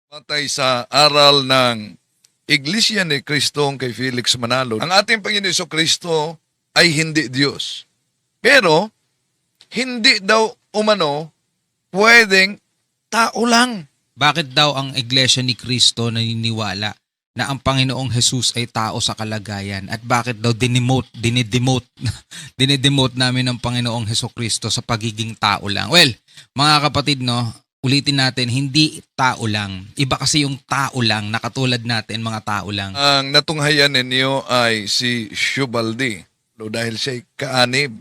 Patay sa aral ng Iglesia ni Cristo kay Felix Manalo, ang ating Panginoon Kristo ay hindi Diyos. Pero, hindi daw umano pwedeng tao lang. Bakit daw ang Iglesia ni Cristo naniniwala na ang Panginoong Jesus ay tao sa kalagayan? At bakit daw dinedemote namin ang Panginoong Hesus Kristo sa pagiging tao lang? Well, mga kapatid, no, ulitin natin, hindi tao lang. Iba kasi yung tao lang, na katulad natin, mga tao lang. Ang natunghayan ninyo ay si Shubaldi dahil siya kaanib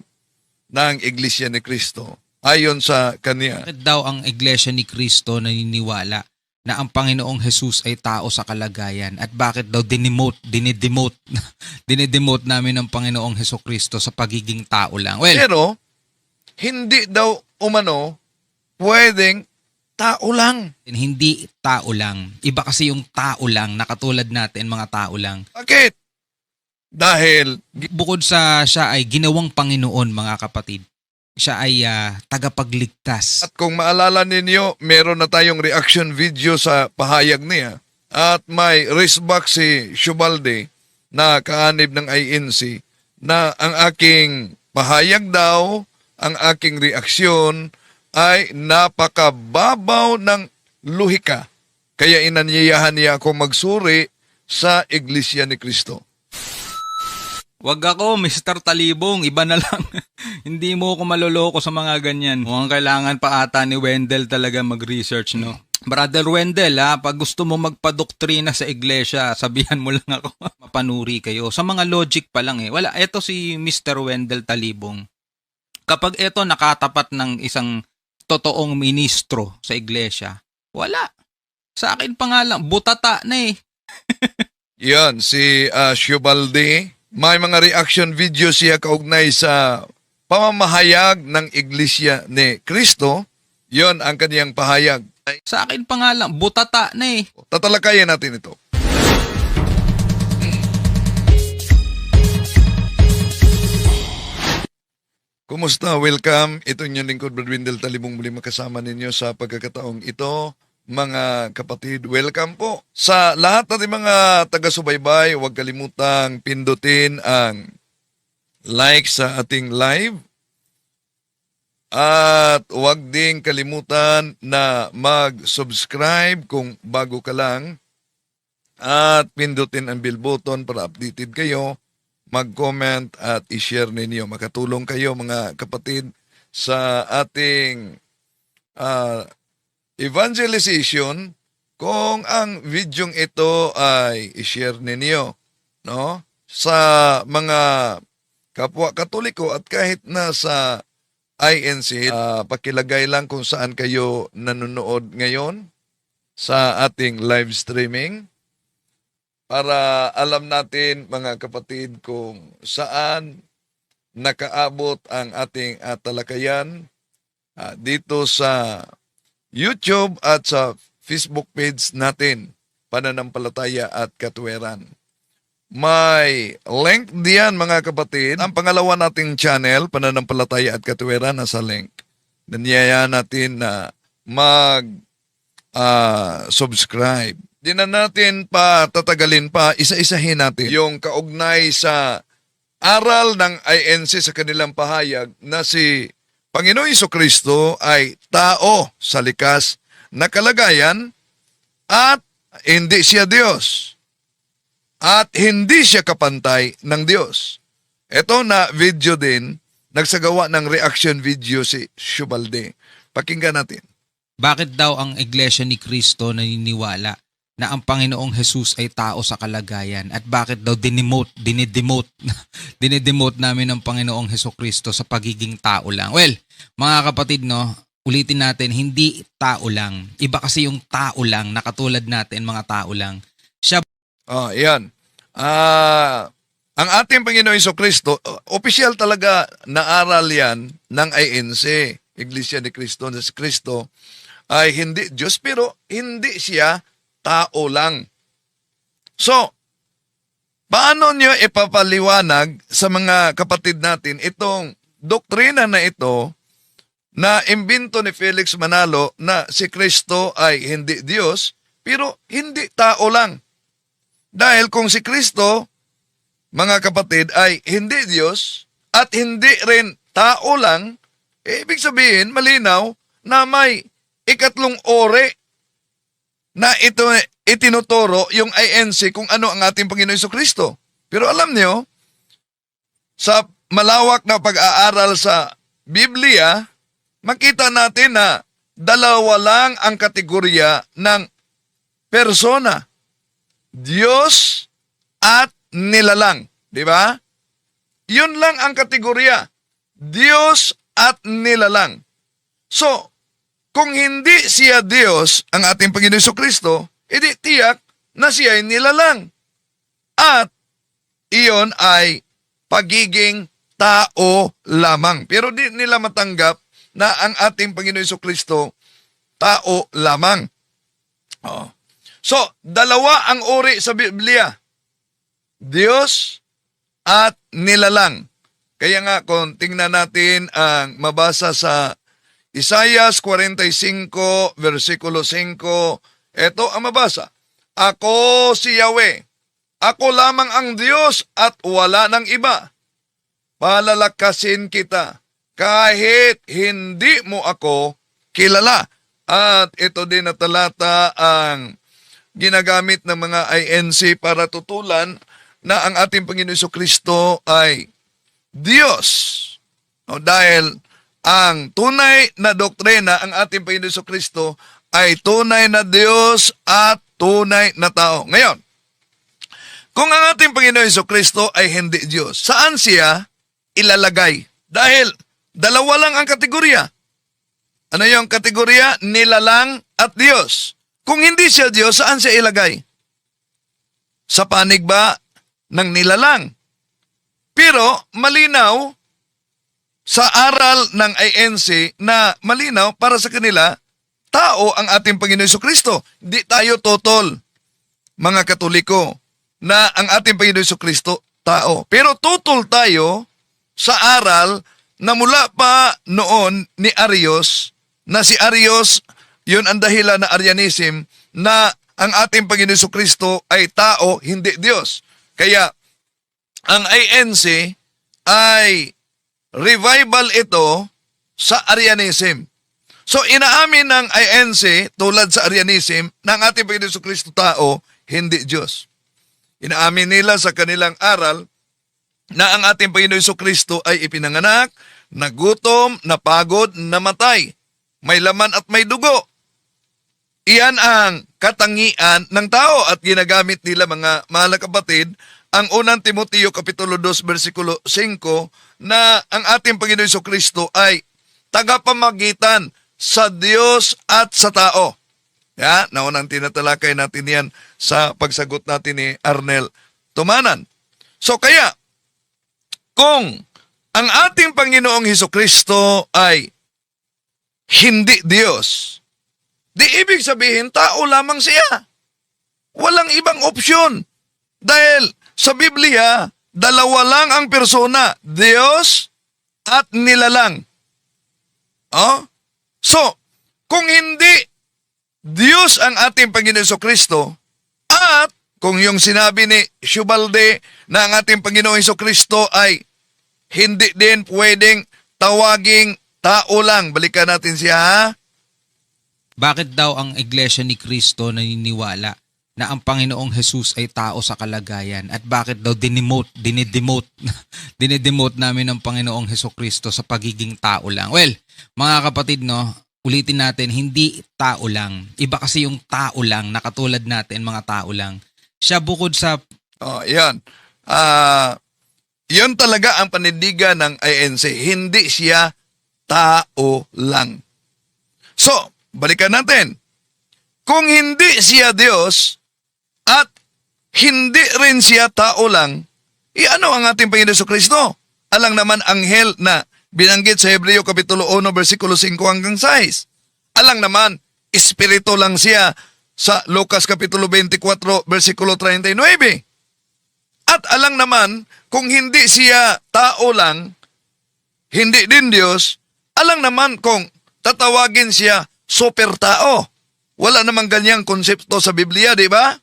ng Iglesia ni Cristo. Ayon sa kanya, Bakit daw ang Iglesia ni Cristo naniniwala na ang Panginoong Jesus ay tao sa kalagayan? At bakit daw dinedemote namin ang Panginoong Hesus Kristo sa pagiging tao lang? Well, pero hindi daw umano pwedeng tao lang. hindi tao lang. Iba kasi yung tao lang, na katulad natin, mga tao lang. Bakit? Dahil Bukod sa siya ay ginawang Panginoon, mga kapatid, siya ay tagapagligtas. at kung maalala ninyo, meron na tayong reaction video sa pahayag niya at may resback si Shubaldi na kaanib ng INC na ang aking pahayag daw, ang aking reaksyon ay napakababaw ng luhika. Kaya inanyayahan niya ako magsuri sa Iglesia ni Cristo. Wag ako, Mr. Talibong, iba na lang. Hindi mo ako maloloko sa mga ganyan. Mukhang kailangan pa ata ni Wendell talaga mag-research, no? Brother Wendell, pag gusto mo magpadoktrina sa iglesia, sabihan mo lang ako. Mapanuri kayo. Sa mga logic pa lang Wala, eto si Mr. Wendell Talibong. Kapag eto nakatapat ng isang totoong ministro sa iglesia, wala. Sa akin pa nga lang, butata na Yan, si Shubaldi. May mga reaction video siya kaugnay sa pamamahayag ng Iglesia ni Cristo. Yon ang kaniyang pahayag. Sa akin pa nga lang, butata na Tatalakayin natin ito. Kumusta? Welcome. Ito inyong lingkod, Brad Wendell Talibong, muli makasama ninyo sa pagkakataong ito. Mga kapatid, welcome po. Sa lahat natin mga taga-subaybay, huwag kalimutang pindutin ang like sa ating live. At huwag ding kalimutan na mag-subscribe kung bago ka lang. At pindutin ang bell button para updated kayo. Mag-comment at i-share ninyo. Makatulong kayo mga kapatid sa ating evangelization kung ang videong ito ay i-share ninyo, no? Sa mga kapwa Katoliko at kahit na sa INC, pakilagay lang kung saan kayo nanonood ngayon sa ating live streaming para alam natin mga kapatid kung saan nakaabot ang ating talakayan dito sa YouTube at sa Facebook page natin, Pananampalataya at Katwiran. May link diyan mga kapatid. Ang pangalawa nating channel, Pananampalataya at Katwiran, nasa link. Nanyaya natin na mag-subscribe. Di na natin pa tatagalin pa, isa-isahin natin yung kaugnay sa aral ng INC sa kanilang pahayag na si Panginoong Kristo ay tao sa likas na kalagayan at hindi siya Diyos. At hindi siya kapantay ng Diyos. Ito na video din, nagsagawa ng reaction video si Shubaldi. Pakinggan natin. Bakit daw ang Iglesia ni Cristo naniniwala na ang Panginoong Jesus ay tao sa kalagayan? At bakit daw dinedemote namin ang Panginoong Hesus Kristo sa pagiging tao lang? Well, mga kapatid, no, ulitin natin, hindi tao lang. Iba kasi yung tao lang, na katulad natin, mga tao lang. Siya Yan. Ang ating Panginoong Kristo, opisyal talaga na aral yan ng INC, Iglesia ni Cristo, na si Kristo ay hindi Diyos, pero hindi siya tao lang. So, paano nyo ipapaliwanag sa mga kapatid natin itong doktrina na ito na imbento ni Felix Manalo na si Kristo ay hindi Diyos, pero hindi tao lang. Dahil kung si Kristo, mga kapatid, ay hindi Diyos at hindi rin tao lang, ibig sabihin, malinaw na may ikatlong ore na ito itinuturo yung INC kung ano ang ating Panginoon Jesucristo. Pero alam niyo, sa malawak na pag-aaral sa Biblia, makita natin na dalawa lang ang kategorya ng persona. Diyos at nilalang. Di ba? Yun lang ang kategorya. Diyos at nilalang. So, kung hindi siya Diyos, ang ating Panginoon Jesucristo, edi tiyak na siya ay nilalang. At iyon ay pagiging tao lamang. Pero di nila matanggap na ang ating Panginoon Jesucristo tao lamang. Oh. So, dalawa ang uri sa Biblia. Diyos at nilalang. Kaya nga kung tingnan natin ang mabasa sa Isaias 45, versikulo 5, ito ang mabasa. Ako si Yahweh, ako lamang ang Diyos at wala ng iba. Palalakasin kita kahit hindi mo ako kilala. At ito din na talata ang ginagamit ng mga INC para tutulan na ang ating Panginoon Jesucristo ay Diyos. No, dahil ang tunay na doktrina, ang ating Panginoon Jesucristo ay tunay na Diyos at tunay na tao. Ngayon, kung ang ating Panginoon Jesucristo ay hindi Diyos, saan siya ilalagay? Dahil dalawa lang ang kategorya. Ano yung kategorya? Nilalang at Diyos. Kung hindi siya Diyos, saan siya ilagay? Sa panig ba ng nilalang? Pero malinaw sa aral ng INC na malinaw para sa kanila, tao ang ating Panginoon Jesucristo. Di tayo totol, mga Katoliko, na ang ating Panginoon Jesucristo tao. Pero tutol tayo sa aral na mula pa noon ni Arius, na si Arius, yun ang dahilan na Arianism, na ang ating Panginoon Jesucristo ay tao, hindi Diyos. Kaya, ang INC ay revival ito sa Arianism. So, inaamin ng INC, tulad sa Arianism, na ang ating Panginoon Jesucristo tao, hindi Diyos. Inaamin nila sa kanilang aral na ang ating Panginoon Jesucristo ay ipinanganak, nagutom, napagod, namatay. May laman at may dugo. Iyan ang katangian ng tao at ginagamit nila, mga mahal na kapatid, ang unang Timoteo Kapitulo 2 versikulo 5 na ang ating Panginoon Jesucristo ay tagapamagitan sa Diyos at sa tao. Ya, naunang tinatalakay natin yan sa pagsagot natin ni Arnel Tumanan. So kaya, kung ang ating Panginoong Jesucristo ay hindi Diyos, di ibig sabihin tao lamang siya. Walang ibang opsyon. Dahil sa Biblia, dalawa lang ang persona, Diyos at nilalang. Oh? So, kung hindi Diyos ang ating Panginoon Jesucristo, at kung yung sinabi ni Shubalde na ang ating Panginoong Jesucristo ay hindi din pwedeng tawaging tao lang, balikan natin siya, ha? Bakit daw ang Iglesia ni Cristo naniniwala na ang Panginoong Jesus ay tao sa kalagayan? At bakit daw dinedemote namin ang Panginoong Jesucristo sa pagiging tao lang? Well, mga kapatid, no, ulitin natin, hindi tao lang. Iba kasi yung tao lang, na katulad natin, mga tao lang. Siya bukod sa... Oh, yan. Yun talaga ang panindigan ng INC. Hindi siya tao lang. So, balikan natin. Kung hindi siya Diyos at hindi rin siya tao lang, ano ang ating Panginoon Jesucristo? Alang naman anghel na binanggit sa Hebreo Kapitulo 1, versikulo 5 hanggang 6. Alang naman, espiritu lang siya sa Lucas Kapitulo 24, versikulo 39. At alang naman, kung hindi siya tao lang, hindi din Diyos, alang naman kung tatawagin siya super tao. Wala namang ganyang konsepto sa Biblia, di ba?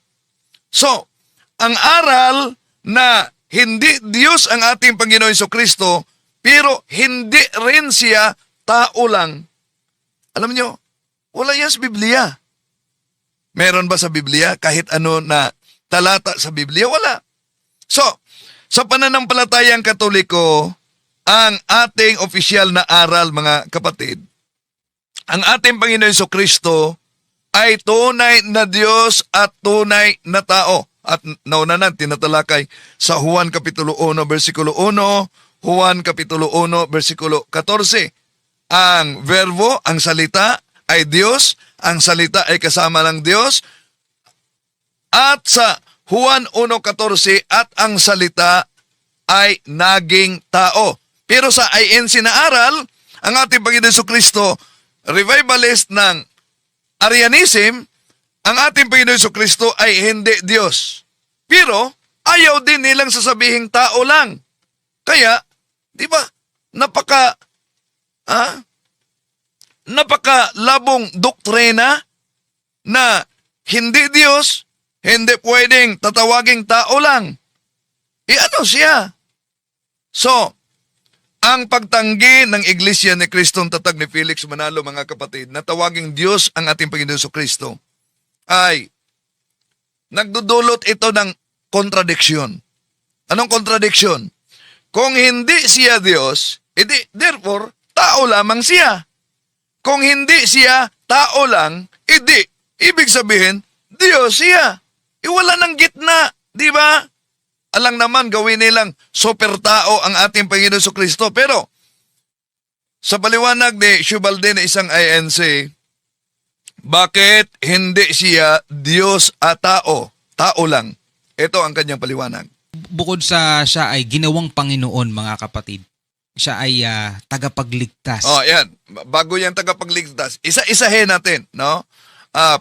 So, ang aral na hindi Diyos ang ating Panginoon Jesucristo, pero hindi rin siya tao lang. Alam nyo, wala yan sa Biblia. Meron ba sa Biblia kahit ano na talata sa Biblia? Wala. So, sa pananampalatayang Katoliko, ang ating opisyal na aral, mga kapatid, ang ating Panginoon Jesucristo ay tunay na Diyos at tunay na tao. At nauna na tinatalakay sa Juan Kapitulo 1, versikulo 1, Juan Kapitulo 1, versikulo 14. Ang verbo, ang salita ay Diyos, ang salita ay kasama ng Diyos. At sa Juan 1:14, at ang salita ay naging tao. Pero sa INC na aral, ang ating Panginoon Jesucristo, revivalist ng Arianism, ang ating Panginoon Jesucristo ay hindi Diyos. Pero ayaw din nilang sasabihing tao lang. Kaya, di ba, napakalabong doktrina na hindi Diyos, hindi pwedeng tatawaging tao lang. Ano siya? So, ang pagtanggi ng Iglesia ni Kristong Tatag ni Felix Manalo, mga kapatid, na tawaging Diyos ang ating Panginoon Jesucristo, ay nagdudulot ito ng kontradiksyon. Anong kontradiksyon? Kung hindi siya Diyos, edi therefore, tao lamang siya. Kung hindi siya tao lang, edi ibig sabihin, Diyos siya. Wala ng gitna, di ba? Alang naman gawin nilang super tao ang ating Panginoon Jesucristo. Pero sa paliwanag ni Shubalde na isang INC, bakit hindi siya Diyos at tao? Tao lang. Ito ang kanyang paliwanag. Bukod sa siya ay ginawang Panginoon, mga kapatid, siya ay tagapagligtas. Oh, yan. Bago yung tagapagligtas, isa-isahin natin, no?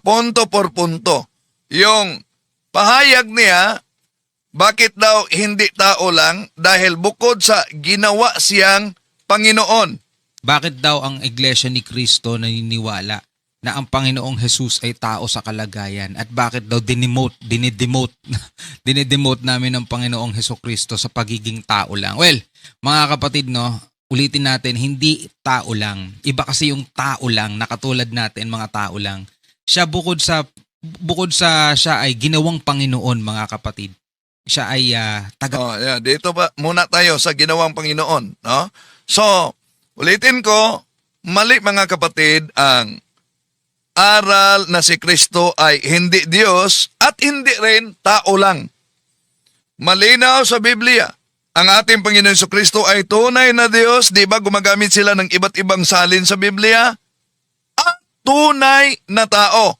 Punto por punto. Yung pahayag niya, bakit daw hindi tao lang? Dahil bukod sa ginawa siyang Panginoon. Bakit daw ang Iglesia ni Cristo naniniwala na ang Panginoong Jesus ay tao sa kalagayan? At bakit daw dinidemote namin ang Panginoong Jesucristo sa pagiging tao lang? Well, mga kapatid, no, ulitin natin, hindi tao lang. Iba kasi yung tao lang, na katulad natin, mga tao lang. Siya bukod sa siya ay ginawang Panginoon, mga kapatid. Siya ay Dito ba muna tayo sa ginawang Panginoon, no? So, ulitin ko, mali, mga kapatid, ang aral na si Kristo ay hindi Diyos at hindi rin tao lang. Malinaw sa Biblia, ang ating Panginoon Jesucristo ay tunay na Diyos. Di ba gumagamit sila ng iba't ibang salin sa Biblia? At tunay na tao.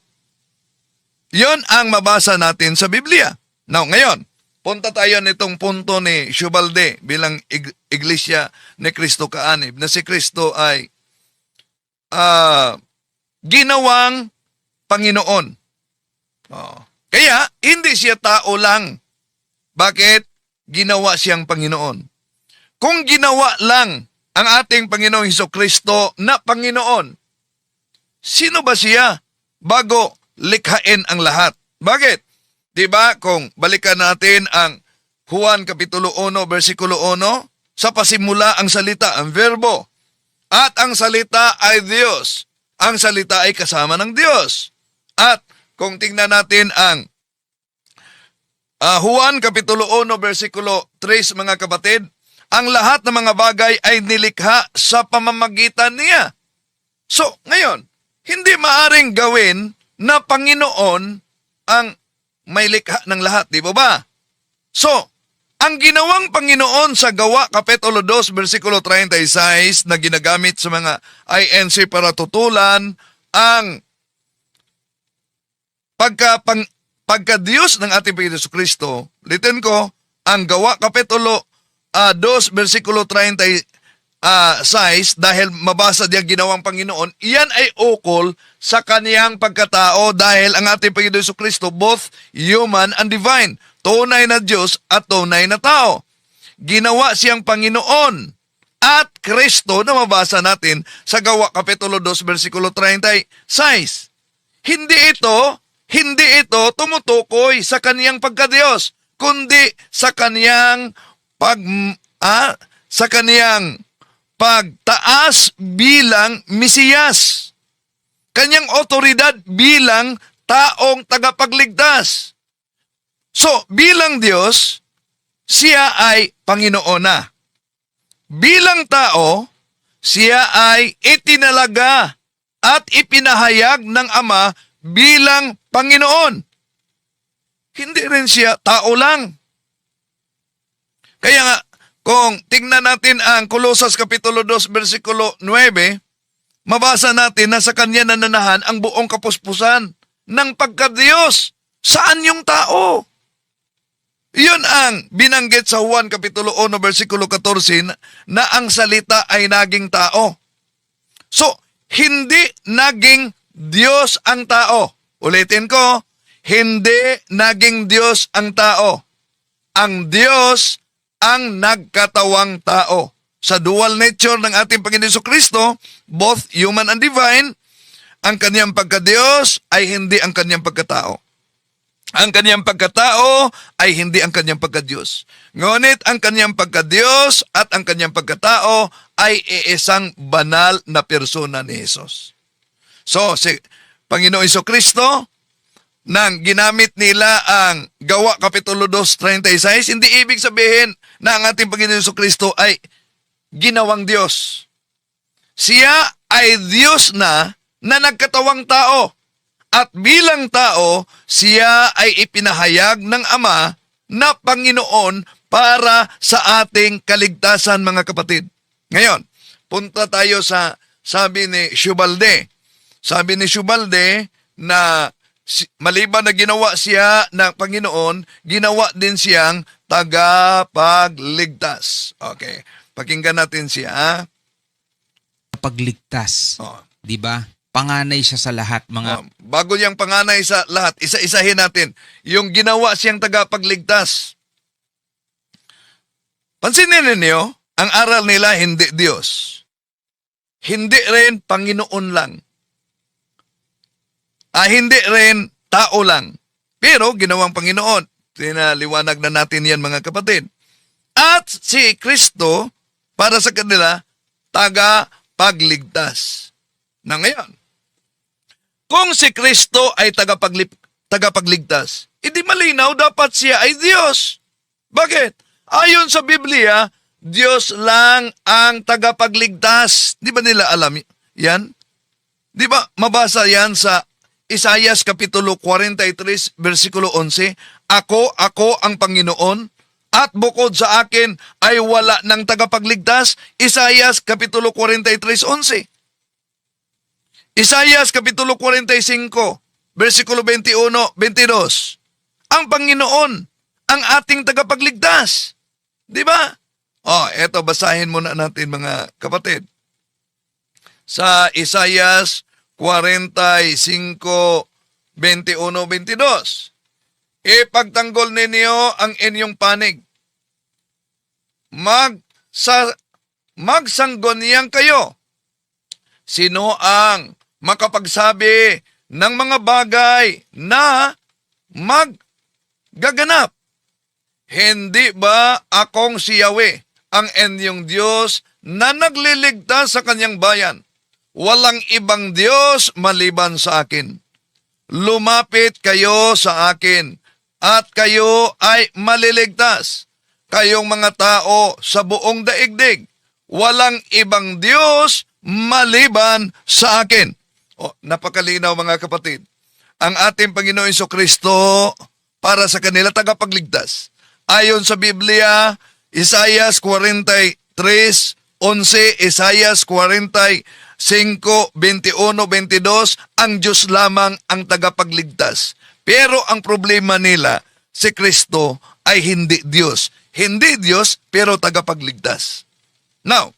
Yon ang mabasa natin sa Biblia. Now, ngayon, punta tayo nitong punto ni Shubalde bilang Iglesia ni Kristo Kaanib, na si Kristo ay ginawang Panginoon. Kaya, hindi siya tao lang. Bakit? Ginawa siyang Panginoon. Kung ginawa lang ang ating Panginoong Hesukristo na Panginoon, sino ba siya bago likhain ang lahat? Bakit? Diba, kung balikan natin ang Juan Kapitulo 1, versikulo 1, sa pasimula ang salita, ang verbo, at ang salita ay Diyos. Ang salita ay kasama ng Diyos. At kung tingnan natin ang Juan Kapitulo 1, versikulo 3, mga kapatid, ang lahat ng mga bagay ay nilikha sa pamamagitan niya. So, ngayon, hindi maaring gawin na Panginoon ang may likha ng lahat, di ba ba? So, ang ginawang Panginoon sa Gawa Kapitulo 2, versikulo 36 na ginagamit sa mga INC para tutulan ang pagka-Diyos ng ating Panginoon Jesucristo. Litin ko, ang Gawa Kapitulo 2, versikulo 36, dahil mabasa diyan ginawang Panginoon, iyan ay ukol sa kaniyang pagkatao dahil ang ating Panginoon Jesucristo both human and divine, tunay na Diyos at tunay na tao. Ginawa siyang Panginoon at Kristo na mabasa natin sa Gawa Kapitulo 2, versikulo 36. hindi ito tumutukoy sa kaniyang pagkadiyos, kundi sa kaniyang sa kaniyang pagtaas bilang Mesiyas. Kanyang otoridad bilang taong tagapagligtas. So, bilang Diyos, siya ay Panginoon na. Bilang tao, siya ay itinalaga at ipinahayag ng Ama bilang Panginoon. Hindi rin siya tao lang. Kaya nga, kung tingnan natin ang Kolosas Kapitulo 2, versikulo 9, mabasa natin na sa kanya nananahan ang buong kapuspusan ng pagkadiyos. Saan yung tao? Yun ang binanggit sa Juan Kapitulo 1, versikulo 14 na ang salita ay naging tao. So, hindi naging Diyos ang tao. Ulitin ko, hindi naging Diyos ang tao. Ang Diyos ang nagkatawang tao. Sa dual nature ng ating Panginoon Jesucristo, both human and divine, ang kanyang pagkadiyos ay hindi ang kanyang pagkatao. Ang kanyang pagkatao ay hindi ang kanyang pagkadiyos. Ngunit ang kanyang pagkadiyos at ang kanyang pagkatao ay iisang banal na persona ni Jesus. So, si Panginoon Jesucristo, nang ginamit nila ang Gawa Kapitulo 2:36, hindi ibig sabihin na ang ating Panginoon Jesucristo ay ginawang Diyos. Siya ay Diyos na nagkatawang tao. At bilang tao, siya ay ipinahayag ng Ama na Panginoon para sa ating kaligtasan, mga kapatid. Ngayon, punta tayo sa sabi ni Shubalde. Sabi ni Shubalde na maliban na ginawa siya ng Panginoon, ginawa din siyang tagapagligtas. Okay, pakinggan natin siya. Pagligtas. Oh. 'Di ba? Panganay siya sa lahat, mga Bago niyang panganay sa lahat, isa-isahin natin. Yung ginawa siyang tagapagligtas. Pansinin ninyo, ang aral nila hindi Diyos. Hindi rin Panginoon lang. Hindi rin tao lang. Pero ginawang Panginoon. Tinaliwanag na natin yan, mga kapatid. At si Kristo, para sa kanila, tagapagligtas. Na ngayon, kung si Kristo ay tagapagligtas, hindi malinaw dapat siya ay Diyos. Bakit? Ayon sa Biblia, Diyos lang ang tagapagligtas. Di ba nila alam yan? Di ba mabasa yan sa Isaias Kapitulo 43, versikulo 11, Ako ang Panginoon, at bukod sa akin ay wala ng tagapagligtas. Isaias Kapitulo 43, 11. Isaias Kapitulo 45, versikulo 21, 22. Ang Panginoon, ang ating tagapagligtas. Di ba? Eto, basahin muna natin, mga kapatid. Sa Isaias 45, 21, 22. Ipagtanggol ninyo ang inyong panig. Magsanggunian kayo. Sino ang makapagsabi ng mga bagay na maggaganap? Hindi ba akong si Yahweh, ang inyong Diyos na nagliligtas sa kanyang bayan? Walang ibang Diyos maliban sa akin. Lumapit kayo sa akin at kayo ay maliligtas. Kayong mga tao sa buong daigdig. Walang ibang Diyos maliban sa akin. Napakalinaw, mga kapatid. Ang ating Panginoon Jesucristo para sa kanila tagapagligtas. Ayon sa Biblia, Isaias 43, 11, Isaias 45, 21, 22, ang Diyos lamang ang tagapagligtas. Pero ang problema nila, si Kristo ay hindi Diyos. Hindi Diyos, pero tagapagligtas. Now,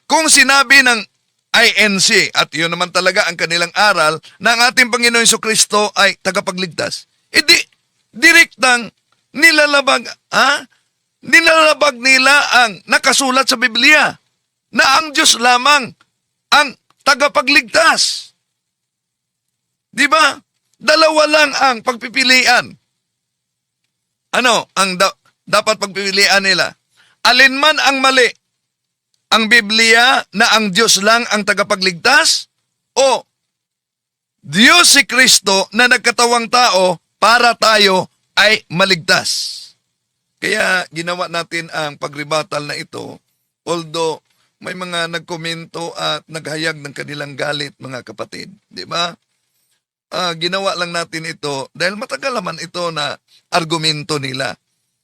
kung sinabi ng INC, at yun naman talaga ang kanilang aral, na ang ating Panginoon Jesucristo ay tagapagligtas, edi, direktang nilalabag nila ang nakasulat sa Biblia na ang Diyos lamang ang tagapagligtas. Di ba? Dalawa lang ang pagpipilian. Ano ang dapat pagpipilian nila? Alin man ang mali? Ang Biblia na ang Diyos lang ang tagapagligtas? O Diyos si Kristo na nagkatawang tao para tayo ay maligtas? Kaya ginawa natin ang pagribatal na ito, although may mga nagkomento at naghayag ng kanilang galit, mga kapatid. Di ba? Ginawa lang natin ito dahil matagal naman ito na argumento nila.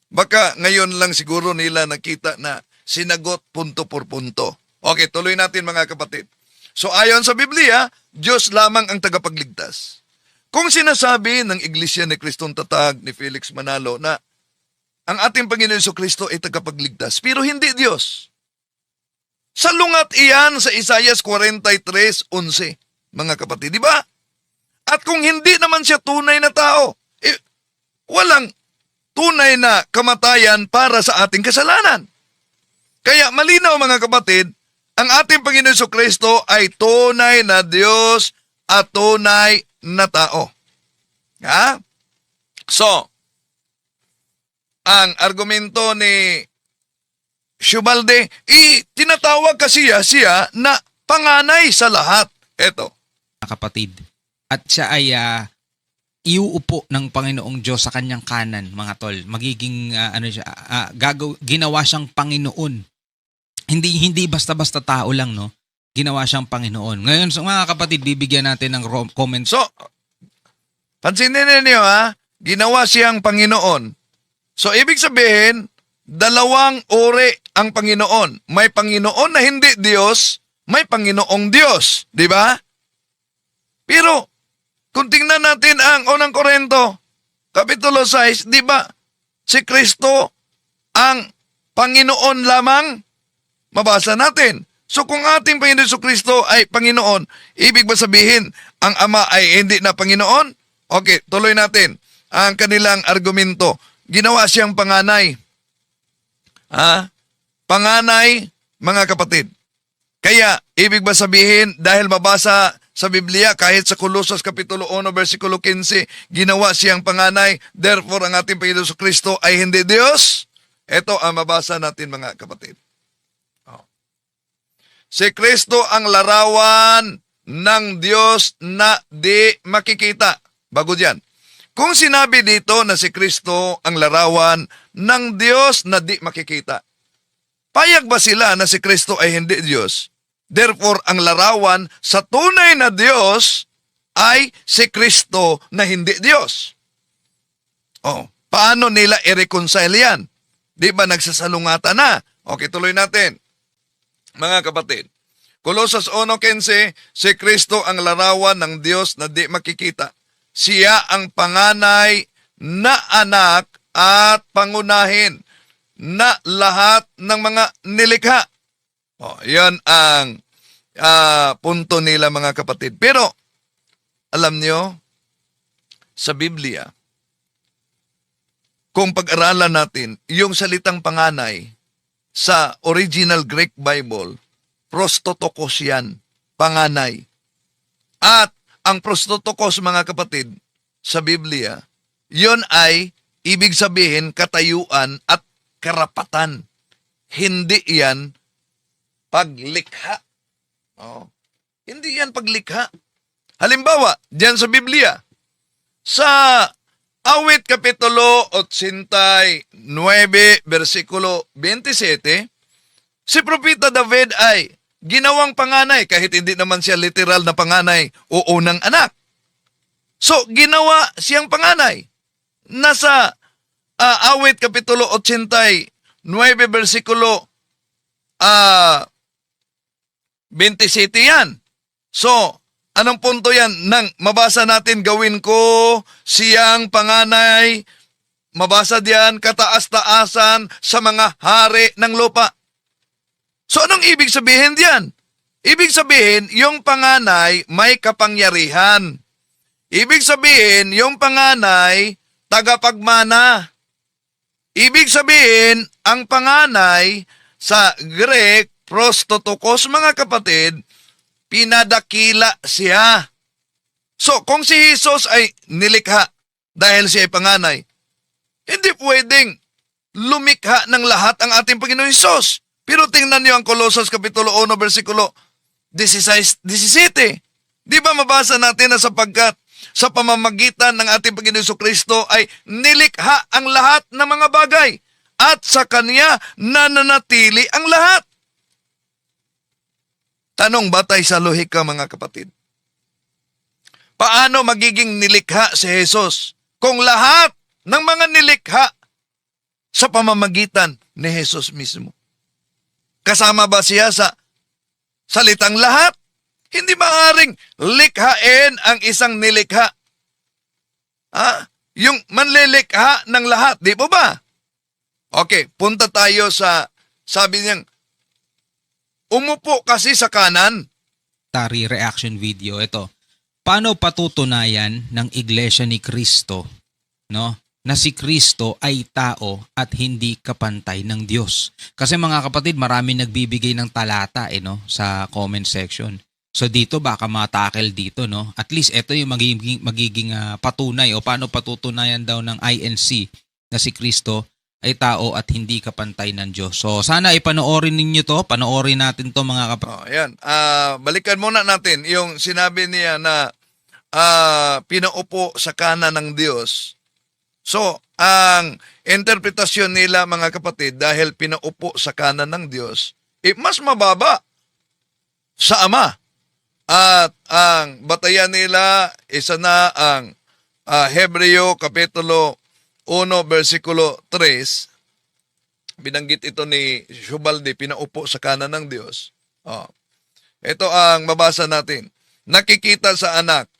Baka ngayon lang siguro nila nakita na sinagot punto por punto. Okay, tuloy natin mga kapatid. So ayon sa Biblia, Diyos lamang ang tagapagligtas. Kung sinasabi ng Iglesia ni Kristong Tatag ni Felix Manalo na ang ating Panginoon Jesucristo ay tagapagligtas, pero hindi Diyos. Salungat iyan sa Isaiah 43:11, mga kapatid, di ba? At kung hindi naman siya tunay na tao, walang tunay na kamatayan para sa ating kasalanan. Kaya malinaw mga kapatid, ang ating Panginoon Jesucristo ay tunay na Diyos at tunay na tao. Ha? So, ang argumento ni Shubalde, tinatawag kasi siya na panganay sa lahat. Eto. Kapatid. At siya ay iuupo ng Panginoong Diyos sa kanyang kanan, mga tol. Magiging ginawa siyang Panginoon. Hindi basta-basta tao lang, no? Ginawa siyang Panginoon. Ngayon, so, mga kapatid, bibigyan natin ng comments. So, pansinin ninyo ginawa siyang Panginoon. So, ibig sabihin, dalawang uri ang Panginoon. May Panginoon na hindi Diyos, may Panginoong Diyos. Di ba? Pero, kung tingnan natin ang unang Korinto, Kapitulo 6, di ba? Si Kristo ang Panginoon lamang, mabasa natin. So kung ating Panginoon si Kristo ay Panginoon, ibig ba sabihin ang Ama ay hindi na Panginoon? Okay, tuloy natin ang kanilang argumento. Ginawa siyang panganay. Panganay, mga kapatid. Kaya, ibig ba sabihin, dahil mabasa sa Biblia, kahit sa Colossus Kapitulo 1, versikulo 15, ginawa siyang panganay, therefore ang ating Panginoon si Kristo ay hindi Diyos? Ito ang mabasa natin, mga kapatid. Si Kristo ang larawan ng Diyos na di makikita. Bago diyan. Kung sinabi dito na si Kristo ang larawan ng Diyos na di makikita, payag ba sila na si Kristo ay hindi Diyos? Therefore, ang larawan sa tunay na Diyos ay si Kristo na hindi Diyos. Paano nila i-reconcile yan? Di ba nagsasalungatan na? Okay, tuloy natin. Mga kapatid, Colossus 1:15, si Kristo ang larawan ng Diyos na di makikita. Siya ang panganay na anak at pangunahin na lahat ng mga nilikha. Yan ang punto nila, mga kapatid. Pero, alam nyo, sa Biblia, kung pag-aralan natin, yung salitang panganay, sa original Greek Bible, prostotokos yan, panganay. At ang prostotokos, mga kapatid, sa Biblia, yon ay ibig sabihin katayuan at karapatan. Hindi yan paglikha. Hindi yan paglikha. Halimbawa, diyan sa Biblia, sa Awit Kapitulo 89, versikulo 27, si Propeta David ay ginawang panganay, kahit hindi naman siya literal na panganay o unang anak. So, ginawa siyang panganay. Nasa Awit Kapitulo 89, versikulo 27 yan. So, anong punto yan? Nang mabasa natin, gawin ko siyang panganay, mabasa diyan, kataas-taasan sa mga hari ng lupa. So anong ibig sabihin diyan? Ibig sabihin, yung panganay may kapangyarihan. Ibig sabihin, yung panganay tagapagmana. Ibig sabihin, ang panganay sa Greek, prostotokos, mga kapatid, pinadakila siya. So, kung si Jesus ay nilikha dahil siya ay panganay, hindi pwedeng lumikha ng lahat ang ating Panginoon Hesus. Pero tingnan niyo ang Colossus Kapitulo 1, versikulo 16, 17. Di ba mabasa natin na sapagkat sa pamamagitan ng ating Panginoon Jesucristo ay nilikha ang lahat ng mga bagay at sa Kanya nananatili ang lahat. Tanong batay sa lohika mga kapatid. Paano magiging nilikha si Jesus kung lahat ng mga nilikha sa pamamagitan ni Jesus mismo? Kasama ba siya sa salitang lahat? Hindi maaaring likhain ang isang nilikha. Yung manlilikha ng lahat, di po ba? Okay, punta tayo sa, sabi niyang, umupo kasi sa kanan. Tari reaction video ito. Paano patutunayan ng Iglesia ni Kristo, no, na si Kristo ay tao at hindi kapantay ng Diyos? Kasi mga kapatid, marami nagbibigay ng talata no, sa comment section. So dito baka matakel dito, no? At least ito yung magiging patunay o paano patutunayan daw ng INC na si Kristo ay tao at hindi kapantay ng Diyos. So sana ipanoorin ninyo to, panoorin natin to mga kapatid. Ayan. Balikan muna natin yung sinabi niya na pinaupo sa kanan ng Diyos. So, ang interpretasyon nila mga kapatid dahil pinaupo sa kanan ng Diyos, mas mababa sa Ama. At ang batayan nila, isa na ang Hebreo Kapitulo 1, versikulo 3. Binanggit ito ni Shubaldi, pinaupo sa kanan ng Diyos. Ito ang mabasa natin. Nakikita sa anak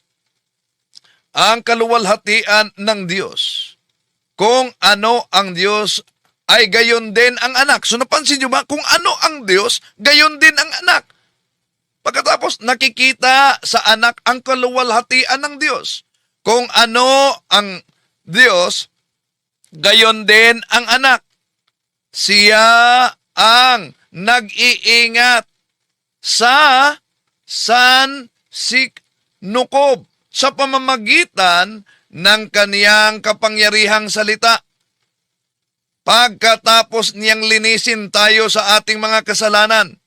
ang kaluwalhatian ng Diyos. Kung ano ang Diyos, ay gayon din ang anak. So napansin nyo ba? Kung ano ang Diyos, gayon din ang anak. Pagkatapos nakikita sa anak ang kaluwalhatian ng Diyos. Kung ano ang Diyos, gayon din ang anak. Siya ang nag-iingat sa sansiknukob sa pamamagitan ng kaniyang kapangyarihang salita. Pagkatapos niyang linisin tayo sa ating mga kasalanan,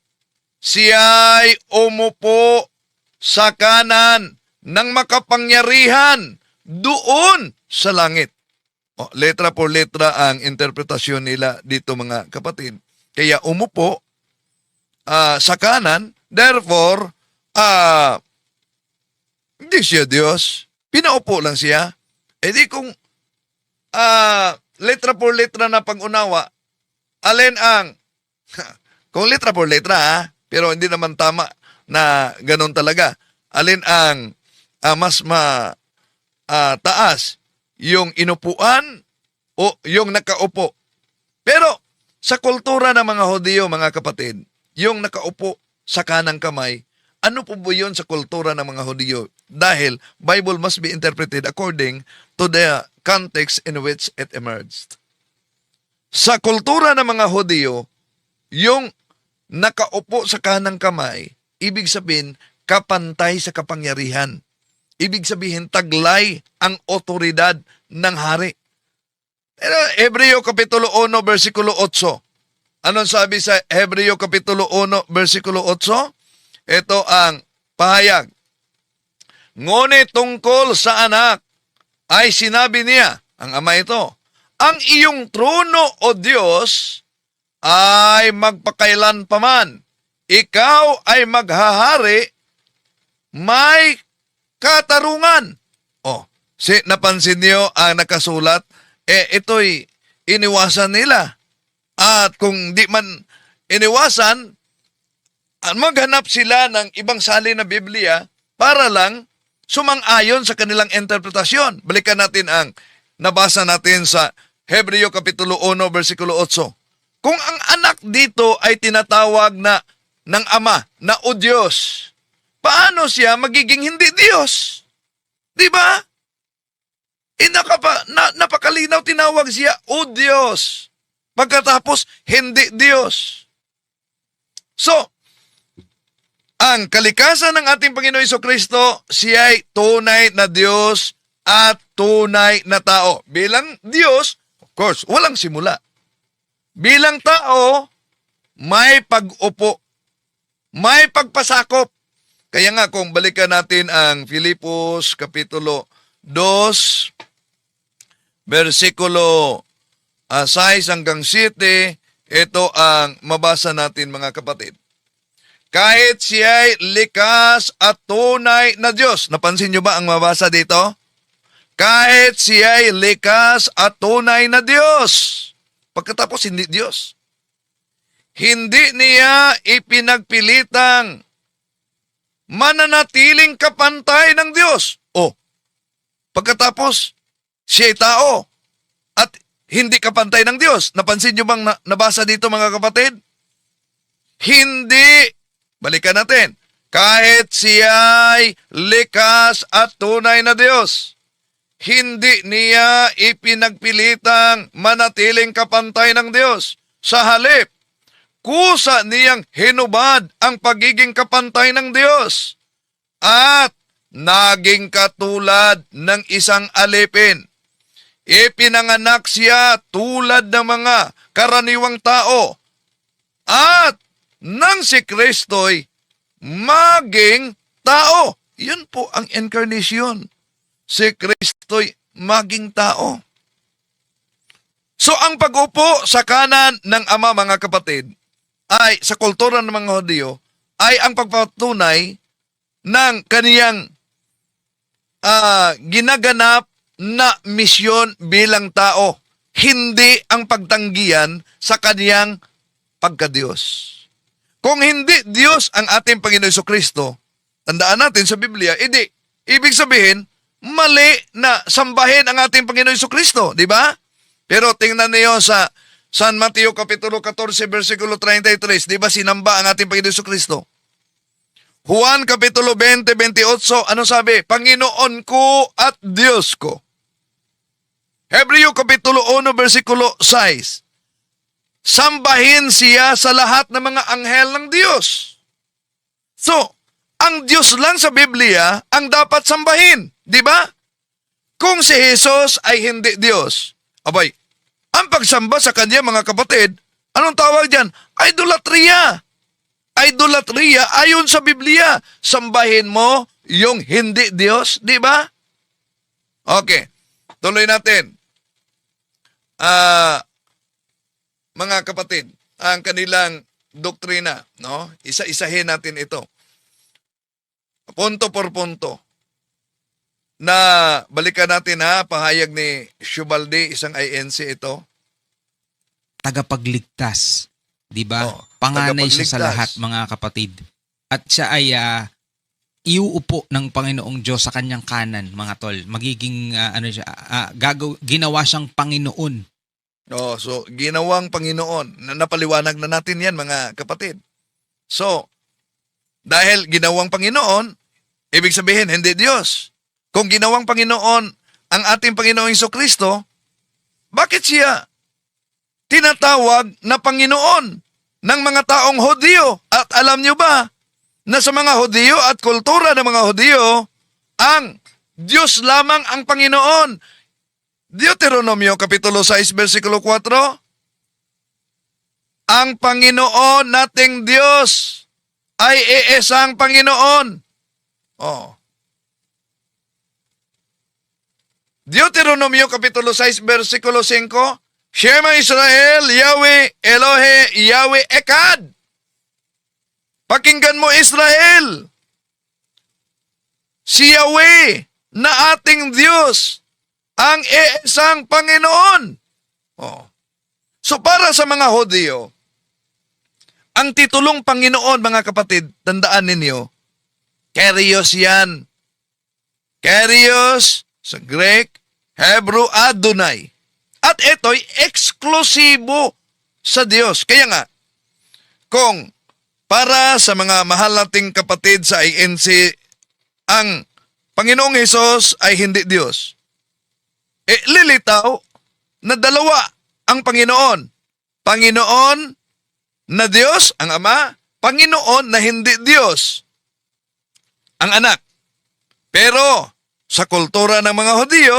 siya'y umupo sa kanan ng makapangyarihan doon sa langit. Letra por letra ang interpretasyon nila dito mga kapatid. Kaya umupo sa kanan, therefore, hindi siya Diyos. Pinaupo lang siya. E di kung letra por letra na pag-unawa, alin ang, kung letra por letra pero hindi naman tama na ganun talaga, alin ang mas taas, yung inupuan o yung nakaupo. Pero sa kultura ng mga Hudyo, mga kapatid, yung nakaupo sa kanang kamay, ano po ba yun sa kultura ng mga Hudyo? Dahil Bible must be interpreted according to the context in which it emerged. Sa kultura ng mga Hudyo, yung nakaupo sa kanang kamay, ibig sabihin, kapantay sa kapangyarihan. Ibig sabihin, taglay ang otoridad ng hari. Pero Hebreo Kapitulo 1, versikulo 8. Anong sabi sa Hebreo Kapitulo 1, versikulo 8? Ito ang pahayag. Ngunit tungkol sa anak, ay sinabi niya, ang ama ito, ang iyong trono, O Diyos, ay magpakailan paman. Ikaw ay maghahari, may katarungan. Napansin niyo ang nakasulat, ito'y iniwasan nila. At kung di man iniwasan, maghanap sila ng ibang salin na Biblia para lang sumang-ayon sa kanilang interpretasyon. Balikan natin ang nabasa natin sa Hebreo Kapitulo 1, versikulo 8. Kung ang anak dito ay tinatawag na ng ama na O Diyos, paano siya magiging hindi Diyos? Di ba? Napakalinaw tinawag siya O Diyos. Pagkatapos, hindi Diyos. So, ang kalikasan ng ating Panginoon Hesukristo, siya ay tunay na Diyos at tunay na tao. Bilang Diyos, of course, walang simula. Bilang tao, may pag-upo, may pagpasakop. Kaya nga kung balikan natin ang Filipos Kapitulo 2, versikulo 6 hanggang 7, ito ang mabasa natin mga kapatid. Kahit siya'y likas at tunay na Diyos. Napansin niyo ba ang mabasa dito? Kahit siya'y likas at tunay na Diyos. Pagkatapos hindi Diyos. Hindi niya ipinagpilitang mananatiling kapantay ng Diyos. O, pagkatapos siya'y tao at hindi kapantay ng Diyos. Napansin niyo bang nabasa dito mga kapatid? Hindi. Balikan natin. Kahit siya'y likas at tunay na Diyos, hindi niya ipinagpilitang manatiling kapantay ng Diyos. Sa halip, kusa niyang hinubad ang pagiging kapantay ng Diyos at naging katulad ng isang alipin. Ipinanganak siya tulad ng mga karaniwang tao at nang si Kristo'y maging tao. Yun po ang incarnation. Si Kristo'y maging tao. So ang pag-upo sa kanan ng Ama mga kapatid ay sa kultura ng mga Hudyo ay ang pagpatunay ng kaniyang ginaganap na misyon bilang tao. Hindi ang pagtanggihan sa kaniyang pagka-Diyos. Kung hindi Diyos ang ating Panginoon Hesukristo, tandaan natin sa Biblia, ibig sabihin, mali na sambahin ang ating Panginoon Hesukristo, di ba? Pero tingnan niyo sa San Mateo Kapitulo 14, versikulo 33, di ba sinamba ang ating Panginoon Hesukristo? Juan Kapitulo 20, 28, ano sabi? Panginoon ko at Diyos ko. Hebreo Kapitulo 1, versikulo 6, sambahin siya sa lahat ng mga anghel ng Diyos. So, ang Diyos lang sa Biblia ang dapat sambahin, di ba? Kung si Jesus ay hindi Diyos, abay, ang pagsamba sa Kanya mga kapatid, anong tawag dyan? Idolatria. Idolatria ayon sa Biblia. Sambahin mo yung hindi Diyos, di ba? Okay, tuloy natin. Mga kapatid, ang kanilang doktrina, no? Isa-isahin natin ito. Punto por punto. Na balikan natin pahayag ni Shubaldi, isang INC ito. Tagapagligtas, 'di ba? Oh, Panganay siya sa tagapagligtas. lahat mga kapatid. At siya ay iuupo ng Panginoong Diyos sa kanyang kanan, mga tol. Magiging ginawa siyang Panginoon. Oh, so ginawang Panginoon. Napaliwanag na natin 'yan mga kapatid. So, dahil ginawang Panginoon, ibig sabihin hindi Diyos. Kung ginawang Panginoon ang ating Panginoong Hesukristo, bakit siya tinatawag na Panginoon ng mga taong Hudyo? At alam niyo ba na sa mga Hudyo at kultura ng mga Hudyo, ang Diyos lamang ang Panginoon? Deuteronomio Kapitulo 6, versikulo 4, ang Panginoon nating Diyos ay iisang Panginoon. Oh. Deuteronomio Kapitulo 6, versikulo 5, Shema Israel, Yahweh, Elohe, Yahweh, Ekad. Pakinggan mo Israel. Si Yahweh na ating Diyos ang iisang Panginoon. Oh. So para sa mga Hudyo, ang titulong Panginoon, mga kapatid, tandaan ninyo, Kyrios yan. Kyrios sa Greek, Hebrew, Adonai. At ito'y eksklusibo sa Diyos. Kaya nga, kung para sa mga mahal nating kapatid sa INC, ang Panginoong Hesus ay hindi Diyos, lilitaw na dalawa ang Panginoon. Panginoon na Diyos, ang Ama, Panginoon na hindi Diyos. ang anak. Pero sa kultura ng mga Hudyo,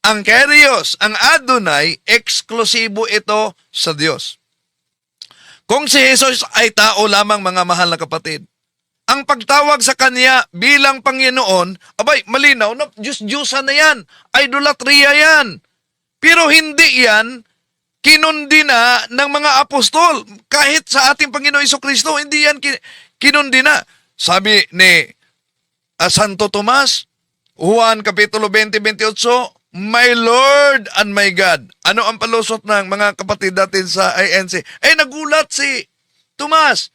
ang Kyrios, ang Adonai, eksklusibo ito sa Diyos. Kung si Jesus ay tao lamang, mga mahal na kapatid, ang pagtawag sa Kanya bilang Panginoon, abay, malinaw na Diyos-Diyosan na yan, idolatria yan. Pero hindi yan kinundi na ng mga apostol. Kahit sa ating Panginoon Jesucristo, hindi yan kinundi na. Sabi ni Santo Tomas, Juan Kapitulo 20-28, My Lord and my God. Ano ang palusot ng mga kapatid natin sa INC? Nagulat si Tomas.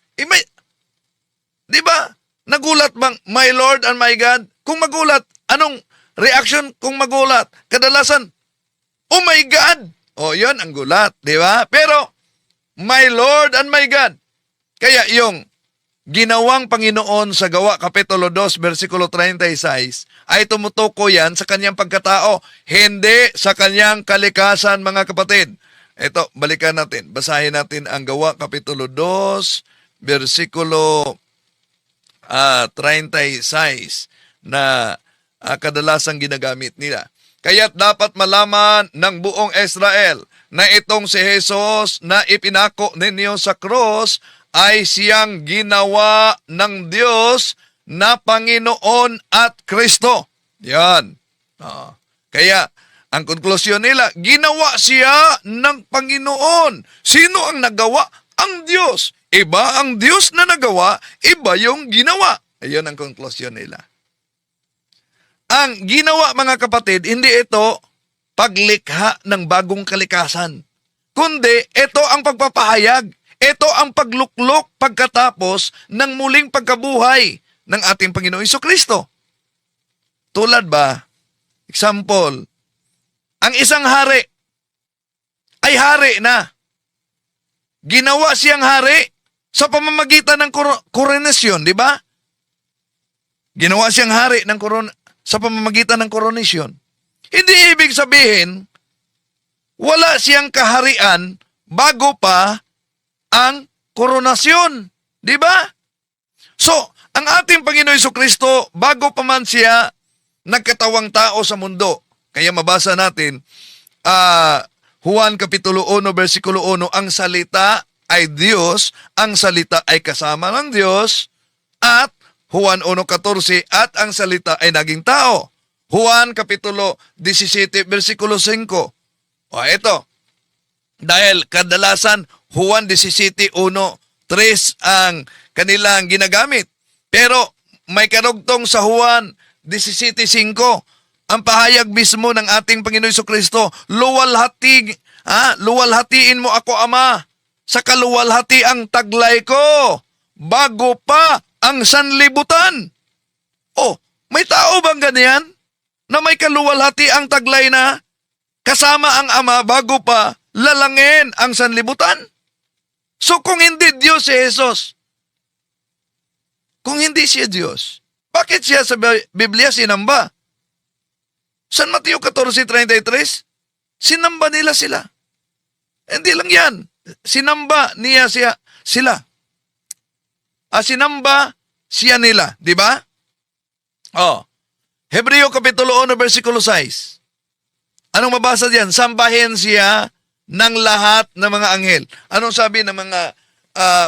Di ba? Nagulat bang my Lord and my God? Kung magulat, anong reaction kung magulat? Kadalasan, oh my God! O, yun ang gulat, di ba? Pero, my Lord and my God. Kaya yung ginawang Panginoon sa Gawa Kapitulo 2, versikulo 36, ay tumutukoy yan sa kanyang pagkatao, hindi sa kanyang kalikasan, mga kapatid. Ito, balikan natin. Basahin natin ang Gawa Kapitulo 2, versikulo 36 na kadalasang ginagamit nila. Kaya't dapat malaman ng buong Israel na itong si Jesus na ipinako ninyo sa cross ay siyang ginawa ng Diyos na Panginoon at Kristo. Yan. Kaya, ang konklusyon nila, ginawa siya ng Panginoon. Sino ang nagawa? Ang Diyos. Iba ang Diyos na nagawa, iba yung ginawa. Ayun ang konklusyon nila. Ang ginawa, mga kapatid, hindi ito paglikha ng bagong kalikasan. Kundi, ito ang pagpapahayag. Ito ang pagluklok pagkatapos ng muling pagkabuhay ng ating Panginoong Jesucristo. Tulad ba, example, ang isang hari ay hari na. Ginawa siyang hari sa pamamagitan ng koronasyon, di ba? Ginawa siyang hari sa pamamagitan ng koronasyon. Hindi ibig sabihin, wala siyang kaharian bago pa ang koronasyon. Di ba? So, ang ating Panginoon Jesucristo, bago pa man siya nagkatawang tao sa mundo, kaya mabasa natin, Juan Kapitulo 1, versikulo 1, ang salita ay Diyos, ang salita ay kasama ng Diyos, at Juan 1:14, at ang salita ay naging tao. Juan Kapitulo 17, versikulo 5. Ito, dahil kadalasan Juan 17:1, 3 ang kanilang ginagamit. Pero may karugtong sa Juan 17:5, ang pahayag mismo ng ating Panginoon Jesucristo, luwalhatiin mo ako, Ama, sa kaluwalhatiang taglay ko, bago pa ang sanlibutan. May tao bang ganyan? Na may kaluwalhatiang taglay na kasama ang Ama bago pa lalangin ang sanlibutan? So kung hindi Diyos si Jesus, kung hindi siya Diyos, bakit siya sa Biblia sinamba? San Mateo 14:33, sinamba nila sila. Hindi lang yan. Sinamba niya sila. Sinamba siya nila. Di ba? Hebreo Kapitulo 1, versikulo 6. Anong mabasa diyan? Sambahin siya ng lahat ng mga anghel. Anong sabi ng mga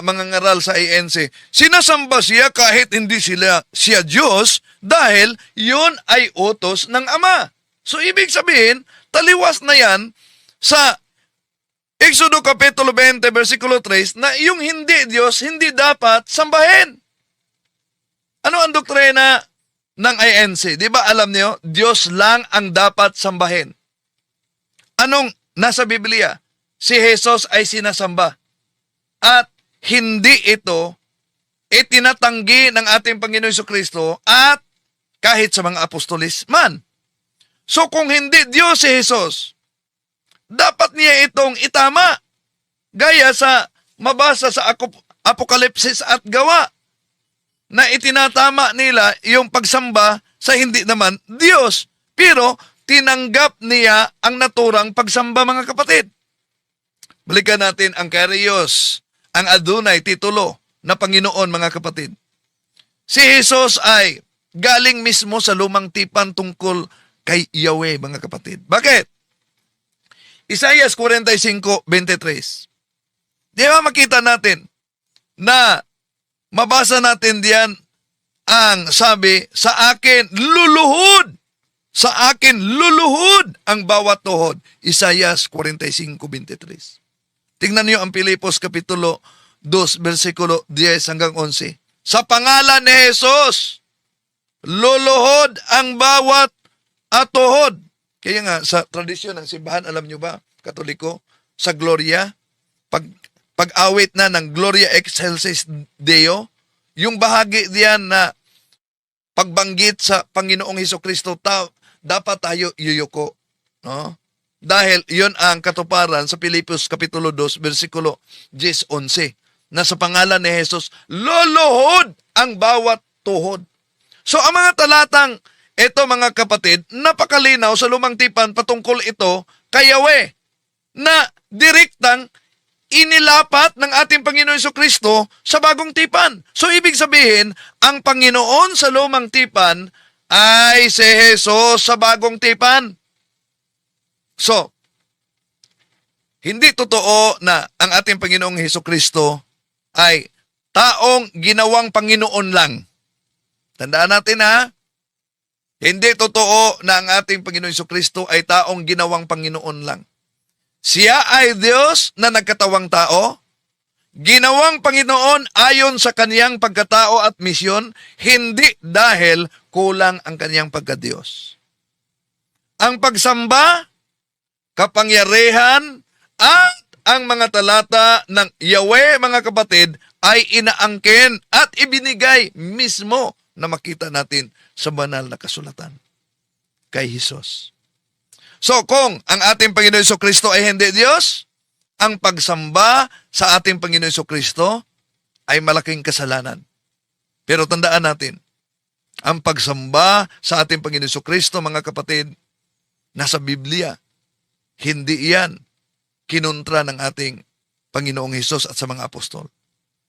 ngaral sa INC? Sinasamba siya kahit hindi siya Diyos dahil yun ay utos ng Ama. So ibig sabihin, taliwas na yan sa Exodo Kapitulo 20, versikulo 3, na yung hindi Diyos, hindi dapat sambahin. Ano ang doktrina ng INC? Di ba alam niyo, Diyos lang ang dapat sambahin. Anong nasa Biblia? Si Jesus ay sinasamba. At hindi ito itinatanggi ng ating Panginoon Jesucristo at kahit sa mga apostolis man. So kung hindi Diyos si Jesus, dapat niya itong itama. Gaya sa mabasa sa Apokalipsis at Gawa, na itinatama nila yung pagsamba sa hindi naman Diyos. Pero tinanggap niya ang naturang pagsamba, mga kapatid. Balikan natin ang Kyrios, ang Adonai, titulo na Panginoon, mga kapatid. Si Jesus ay galing mismo sa lumang tipan tungkol kay Yahweh, mga kapatid. Bakit? Isaias 45:23. Di ba makita natin na mabasa natin diyan ang sabi, sa akin luluhod ang bawat tuhod. Isaias 45:23. Tingnan niyo ang Pilipos Kapitulo 2, versikulo 10 hanggang 11. Sa pangalan ni Jesus, luluhod ang bawat tuhod. Kaya nga, sa tradisyon ng simbahan, alam nyo ba, Katoliko, sa Gloria, pag-awit na ng Gloria Excelsis Deo, yung bahagi diyan na pagbanggit sa Panginoong Hesukristo, dapat tayo yuyuko. No? Dahil yon ang katuparan sa Pilipos Kapitulo 2, versikulo 10-11, na sa pangalan ni Jesus, luluhod ang bawat tuhod. So ang mga talatang ito, mga kapatid, napakalinaw sa lumang tipan patungkol ito kay Yahweh na direktang inilapat ng ating Panginoon Jesucristo sa bagong tipan. So ibig sabihin, ang Panginoon sa lumang tipan ay si Jesus sa bagong tipan. So, hindi totoo na ang ating Panginoong Jesucristo ay taong ginawang Panginoon lang. Tandaan natin ha, hindi totoo na ang ating Panginoong Jesucristo ay taong ginawang Panginoon lang. Siya ay Diyos na nagkatawang tao, ginawang Panginoon ayon sa kaniyang pagkatao at misyon, hindi dahil kulang ang kaniyang pagkadiyos. Ang pagsamba, kapangyarihan, at ang mga talata ng Yahweh, mga kapatid, ay inaangkin at ibinigay mismo na makita natin sa banal na kasulatan kay Jesus. So kung ang ating Panginoon Jesucristo ay hindi Diyos, ang pagsamba sa ating Panginoon Jesucristo ay malaking kasalanan. Pero tandaan natin, ang pagsamba sa ating Panginoon Jesucristo, mga kapatid, nasa Biblia. Hindi yan kinontra ng ating Panginoong Hesus at sa mga apostol.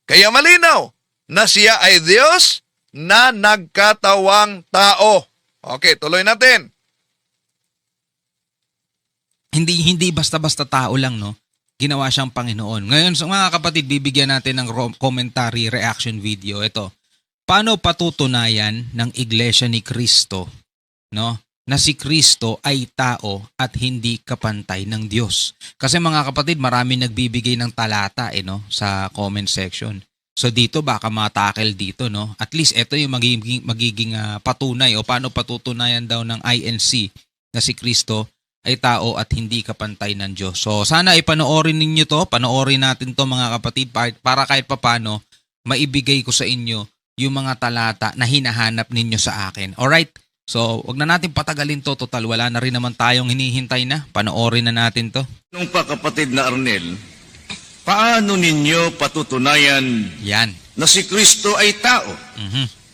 Kaya malinaw na siya ay Diyos na nagkatawang tao. Okay, tuloy natin. Hindi basta-basta tao lang, no? Ginawa siyang Panginoon. Ngayon, sa mga kapatid, bibigyan natin ng commentary reaction video. Ito, paano patutunayan ng Iglesia ni Cristo, no, na si Cristo ay tao at hindi kapantay ng Diyos? Kasi mga kapatid, marami nagbibigay ng talata no, sa comment section. So dito baka matakel dito, no? At least ito yung magiging patunay o paano patutunayan daw ng INC na si Cristo ay tao at hindi kapantay ng Diyos. So sana ipanoorin ninyo to, panoorin natin to mga kapatid para kahit papano maibigay ko sa inyo yung mga talata na hinahanap ninyo sa akin. Alright? So wag na natin patagalin to, total wala na rin naman tayong hinihintay na. Panoorin na natin to. Nung pa kapatid na Arnel, paano ninyo patutunayan Yan. na si Kristo ay tao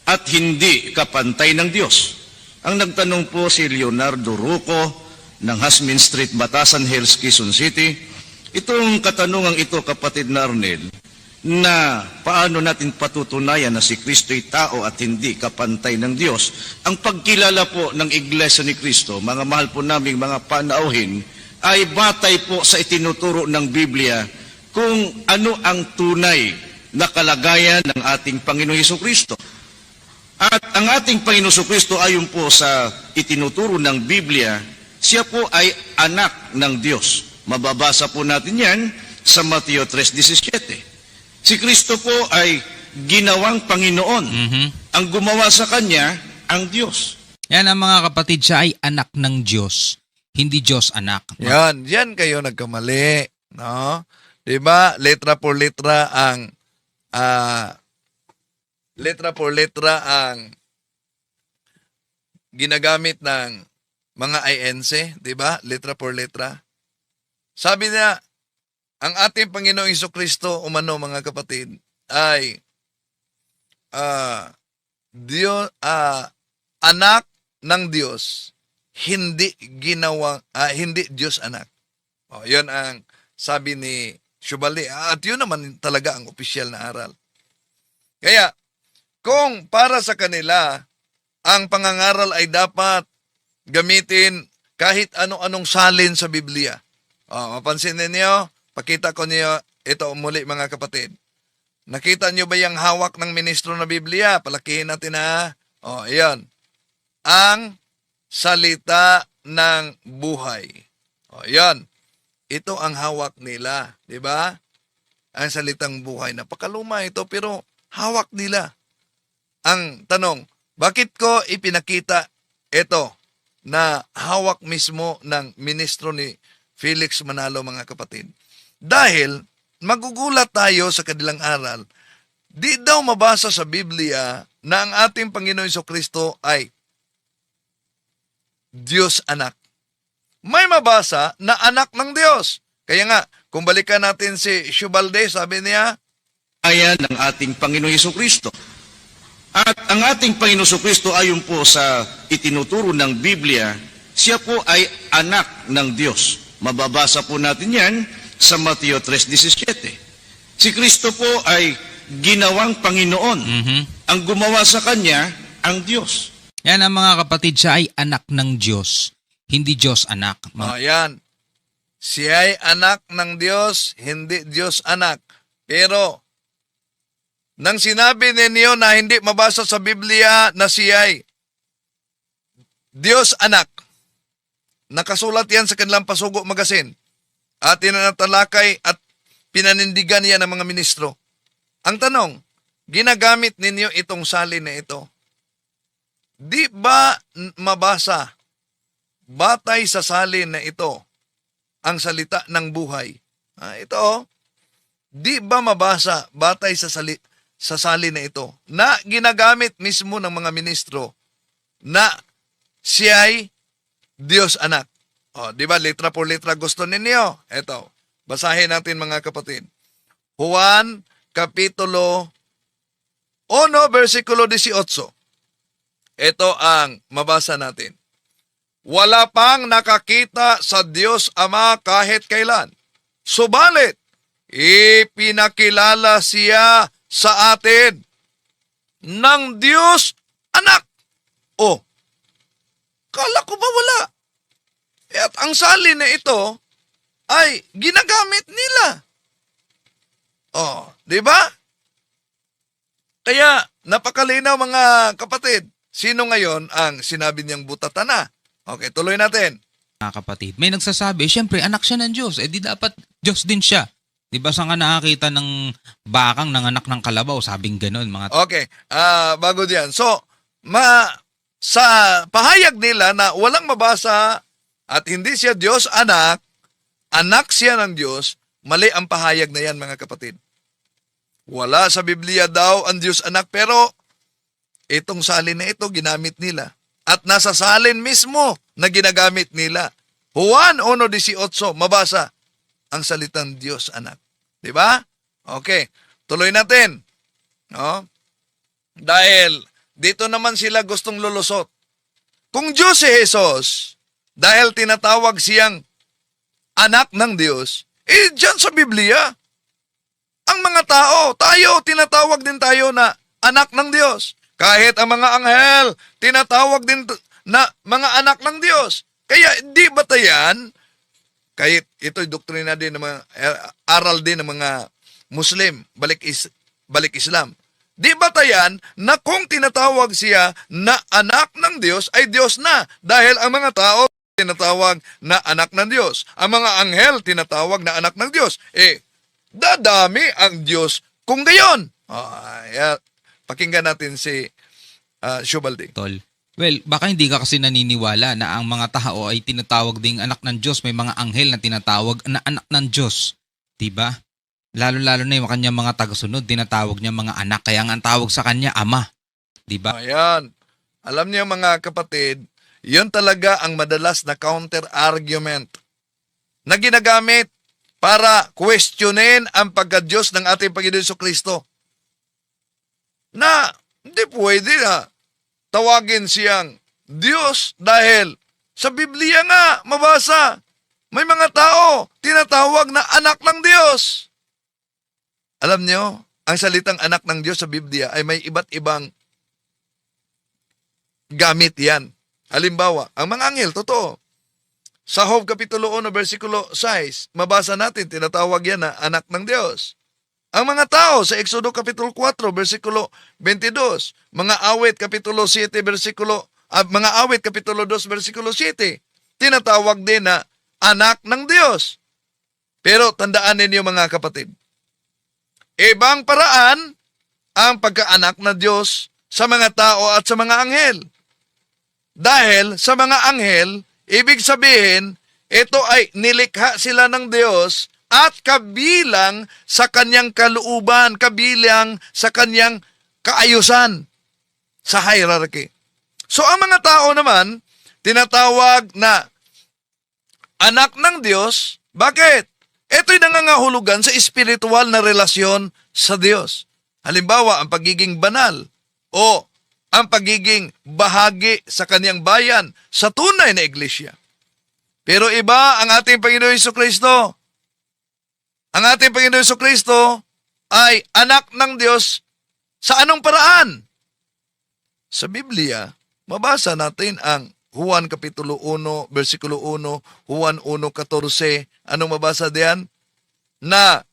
at hindi kapantay ng Diyos? Ang nagtanong po si Leonardo Ruco ng Hasmin Street, Batasan Hills, Quezon City. Itong katanungang ito, kapatid na Arnel, na paano natin patutunayan na si Kristo ay tao at hindi kapantay ng Diyos. Ang pagkilala po ng Iglesia ni Kristo, mga mahal po naming mga panauhin, ay batay po sa itinuturo ng Biblia kung ano ang tunay na kalagayan ng ating Panginoong Hesukristo. At ang ating Panginoong Hesukristo ayon po sa itinuturo ng Biblia, siya po ay anak ng Diyos. Mababasa po natin yan sa Mateo 3:17. Si Kristo po ay ginawang Panginoon. Ang gumawa sa Kanya, ang Diyos. Yan ang mga kapatid, siya ay anak ng Diyos, hindi Diyos anak. Yan kayo nagkamali, no? 'Di ba? Letra por letra ang ginagamit ng mga INC, 'di ba? Letra por letra. Sabi niya, ang ating Panginoong Hesukristo, umano mga kapatid, ay Diyos, anak ng Diyos, hindi Diyos anak. Oh, 'yun ang sabi ni Shubali. At 'yun naman talaga ang opisyal na aral. Kaya kung para sa kanila ang pangangaral ay dapat gamitin kahit ano-anong salin sa Biblia. Mapansin ninyo, pakita ko niyo ito muli mga kapatid. Nakita niyo ba yung hawak ng ministro na Biblia? Palakihin natin ha. Ayan. Ang salita ng buhay. Ayan. Ito ang hawak nila, di ba? Ang salitang buhay. Napakaluma ito pero hawak nila. Ang tanong, bakit ko ipinakita ito na hawak mismo ng ministro ni Felix Manalo mga kapatid? Dahil magugulat tayo sa kanilang aral, di daw mabasa sa Biblia na ang ating Panginoon Jesucristo ay Diyos anak. May mabasa na anak ng Diyos. Kaya nga, kung balikan natin si Shubalde, sabi niya, Ayan ng ating Panginoong Jesucristo. At ang ating Panginoong Jesucristo ayon po sa itinuturo ng Biblia, siya po ay anak ng Diyos. Mababasa po natin yan sa Mateo 3:17. Si Kristo po ay ginawang Panginoon. Ang gumawa sa Kanya, ang Diyos. Yan ang mga kapatid, siya ay anak ng Diyos. Hindi Diyos anak. Ayan. Siya ay anak ng Diyos, hindi Diyos anak. Pero, nang sinabi ninyo na hindi mabasa sa Biblia na siya ay Diyos anak, nakasulat yan sa kanilang Pasugo Magazine at tinanatalakay at pinanindigan yan ng mga ministro. Ang tanong, ginagamit ninyo itong salin na ito. Di ba mabasa batay sa salin na ito ang salita ng buhay? Ito, di ba mabasa batay sa salin na ito na ginagamit mismo ng mga ministro na siya'y Diyos anak? Di ba letra por letra gusto ninyo? Ito, basahin natin mga kapatid. Juan Kapitulo 1, versikulo 18. Ito ang mabasa natin. Wala pang nakakita sa Diyos Ama kahit kailan. Subalit, ipinakilala siya sa atin ng Diyos anak. Kala ko ba wala? At ang salin na ito ay ginagamit nila. Di ba? Kaya, napakalinaw mga kapatid. Sino ngayon ang sinabi niyang butatana? Okay, tuloy natin. Mga kapatid, may nagsasabi, syempre anak siya ng Diyos. Di dapat Diyos din siya. Di ba sa nga nakakita ng bakang ng anak ng kalabaw? Sabing ganun. Okay, bago diyan. So, sa pahayag nila na walang mabasa at hindi siya Diyos anak, anak siya ng Diyos, mali ang pahayag na yan mga kapatid. Wala sa Biblia daw ang Diyos anak, pero itong salin na ito ginamit nila. At nasa salin mismo na ginagamit nila. Juan 1:18, mabasa ang salitang Diyos anak. Di ba? Okay, tuloy natin. No? Dahil dito naman sila gustong lulusot. Kung Diyos si Jesus, dahil tinatawag siyang anak ng Diyos, dyan sa Biblia, ang mga tao, tayo, tinatawag din tayo na anak ng Diyos. Kahit ang mga anghel, tinatawag din na mga anak ng Diyos. Kaya di batayan, kahit ito'y doktrina din ng mga, aral din ng mga Muslim, balik Islam. Di batayan na kung tinatawag siya na anak ng Diyos, ay Diyos na. Dahil ang mga tao tinatawag na anak ng Diyos. Ang mga anghel tinatawag na anak ng Diyos. Dadami ang Diyos kung gayon. Pakinggan natin si Shubalde. Tol. Well, baka hindi ka kasi naniniwala na ang mga tao ay tinatawag ding anak ng Diyos. May mga anghel na tinatawag na anak ng Diyos. Diba? Lalo-lalo na yung kanyang mga tagasunod, tinatawag niya mga anak. Kaya nga ang tawag sa kanya, ama. Diba? Ayan. Alam niyo mga kapatid, yun talaga ang madalas na counter-argument na ginagamit para questionin ang pagka-Diyos ng ating Panginoon Jesucristo. Na hindi pwede na tawagin siyang Diyos dahil sa Biblia nga mabasa, may mga tao tinatawag na anak ng Diyos. Alam niyo, ang salitang anak ng Diyos sa Biblia ay may iba't ibang gamit yan. Halimbawa, ang mga anghel, totoo. Sa Job Kapitulo 1, versikulo 6, mabasa natin, tinatawag yan na anak ng Diyos. Ang mga tao sa Exodo Kapitulo 4, versikulo 22, mga awit Kapitulo 7, mga awit Kapitulo 2, versikulo 7, tinatawag din na anak ng Diyos. Pero tandaan ninyo mga kapatid, ibang paraan ang pagkaanak ng Diyos sa mga tao at sa mga anghel. Dahil sa mga anghel, ibig sabihin, ito ay nilikha sila ng Diyos at kabilang sa kanyang kalooban, kabilang sa kanyang kaayusan sa hierarchy. So ang mga tao naman, tinatawag na anak ng Diyos. Bakit? Ito'y nangangahulugan sa espiritual na relasyon sa Diyos. Halimbawa, ang pagiging banal o ang pagiging bahagi sa kanyang bayan sa tunay na iglesia. Pero iba ang ating Panginoon Jesucristo. Ang ating Panginoon Jesucristo ay anak ng Diyos sa anong paraan? Sa Biblia, mabasa natin ang Juan Kapitulo 1, versikulo 1, Juan 1:14. Anong mabasa diyan? Na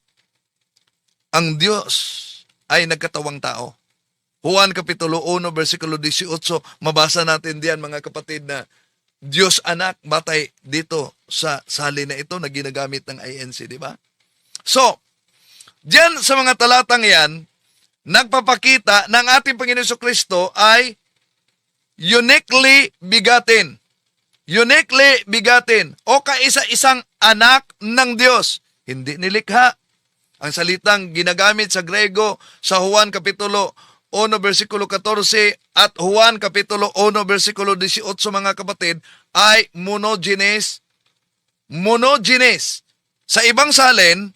ang Diyos ay nagkatawang tao. Juan Kapitulo 1, versikulo 18, mabasa natin diyan mga kapatid na Diyos anak, batay dito sa salin na ito na ginagamit ng INC, di ba? So, diyan sa mga talatang yan, nagpapakita na ang ating Panginoon Jesucristo ay uniquely bigatin. Uniquely bigatin o kaisa-isang anak ng Diyos. Hindi nilikha. Ang salitang ginagamit sa Grego sa Juan Kapitulo 1, versikulo 14 at Juan Kapitulo 1, versikulo 18 mga kapatid ay monogenes. Monogenes. Sa ibang salin,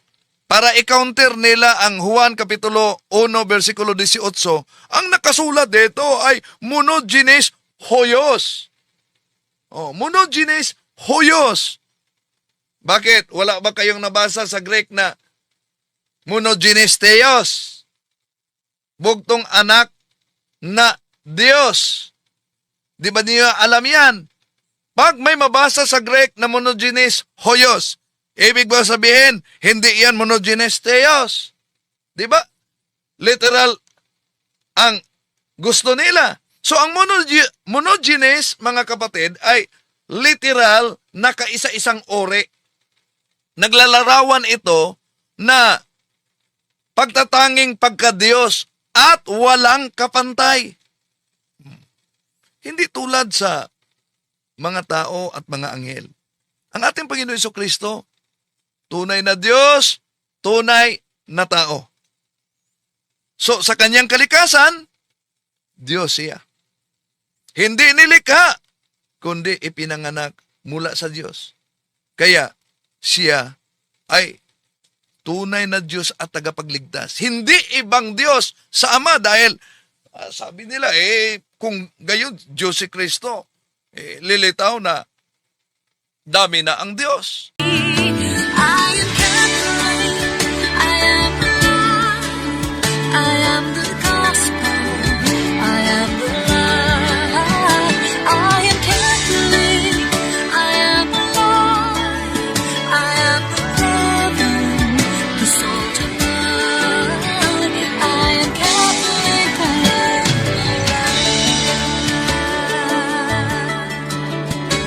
para i-counter nila ang Juan Kapitulo 1, versikulo 18, ang nakasulat dito ay monogenes hoyos. Oh, monogenes hoyos. Bakit? Wala ba kayong nabasa sa Greek na monogenes theos? Bugtong anak na Diyos. Di ba niyo alam yan? Pag may mabasa sa Greek na monogenes hoyos, ibig ba sabihin, hindi yan monogenes theos? Di ba? Literal ang gusto nila. So ang monogenes, mga kapatid, ay literal na kaisa-isang ori. Naglalarawan ito na pagtatanging pagka-Diyos at walang kapantay. Hindi tulad sa mga tao at mga anghel. Ang ating Panginoon Jesucristo, tunay na Diyos, tunay na tao. So, sa kanyang kalikasan, Diyos siya. Hindi nilikha, kundi ipinanganak mula sa Diyos. Kaya, siya ay tunay na Diyos at tagapagligtas. Hindi ibang Diyos sa Ama dahil sabi nila, kung gayon, Diyos si Kristo, lilitaw na dami na ang Diyos.